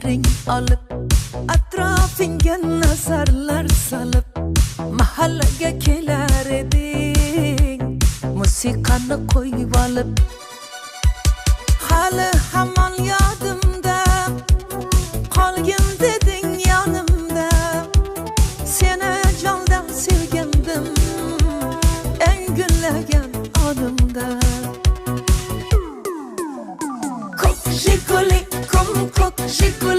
ring olib atrofingga nazarlar solib mahallaga kelar eding musiqani qo'yib olib hali hamon yodimda qolgin deding yonimda seni jondan sevgandim eng gullagan onimda ko'k jiguli ko'k jiguli